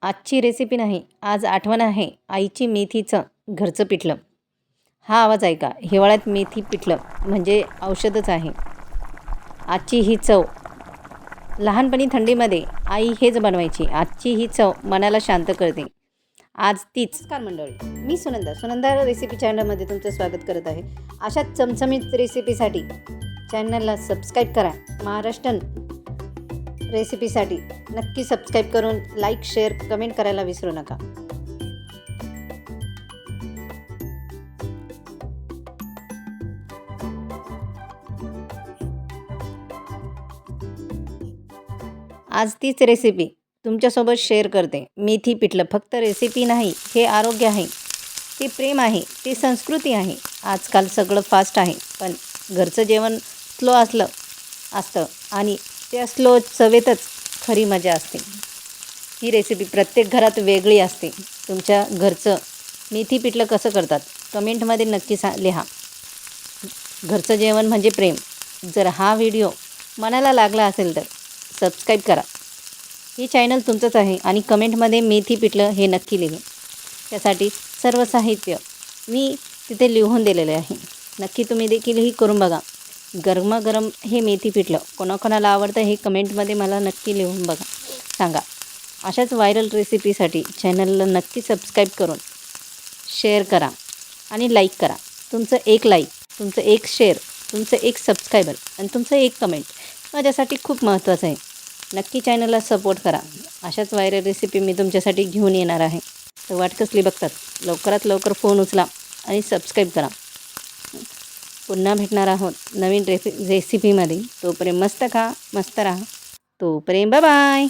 आजची रेसिपी नाही, आज आठवण आहे आईची मेथीचं घरचं पिठलं. हा आवाज ऐका, हिवाळ्यात मेथी पिठलं म्हणजे औषधच आहे. आजची ही चव, लहानपणी थंडीमध्ये आई हेच बनवायची. आजची ही चव मनाला शांत करते. आज तीच. नमस्कार मंडळी, मी सुनंदा रेसिपी चॅनलमध्ये तुमचं स्वागत करत आहे. अशा चमचमीत रेसिपीसाठी चॅनलला सबस्क्राईब करा. महाराष्ट्रीयन रेसिपीसाठी नक्की सबस्क्राईब करून लाईक, शेअर, कमेंट करायला विसरू नका. आज तीच रेसिपी तुमच्यासोबत शेअर करते. मेथी पिठलं फक्त रेसिपी नाही, हे आरोग्य आहे, ते प्रेम आहे, ते संस्कृती आहे. आजकाल सगळं फास्ट आहे, पण घरचं जेवण स्लो असतं आणि त्या स्लो चवेतच खरी मजा असते. ही रेसिपी प्रत्येक घरात वेगळी असते. तुमच्या घरचं मेथी पिठलं कसं करतात कमेंटमध्ये नक्की लिहा. घरचं जेवण म्हणजे प्रेम. जर हा व्हिडिओ मनाला लागला असेल तर सबस्क्राईब करा. हे चॅनल तुमचंच आहे आणि कमेंटमध्ये मेथी पिठलं हे नक्की लिहा. त्यासाठी सर्व साहित्य मी तिथे लिहून दिलेले आहे. नक्की तुम्ही देखील ही करून बघा. गरमागरम हे मेथी पिठलं कोणाकोणाला आवडतं हे कमेंटमध्ये मला नक्की लिहून बघा, सांगा. अशाच व्हायरल रेसिपीसाठी चॅनलला नक्की सबस्क्राईब करून शेअर करा आणि लाईक करा. तुमचं एक लाईक, तुमचं एक शेअर, तुमचं एक सबस्क्रायबर आणि तुमचं एक कमेंट माझ्यासाठी खूप महत्त्वाचं आहे. नक्की चॅनलला सपोर्ट करा. अशाच व्हायरल रेसिपी मी तुमच्यासाठी घेऊन येणार आहे. तर वाट कसली बघतात, लवकरात लवकर फोन उचला आणि सबस्क्राईब करा. पुन्हा भेटणार आहोत नवीन रेसिपीमध्ये. तोपर्यंत मस्त खा, मस्त राहा. तोपर्यंत बाय बाय.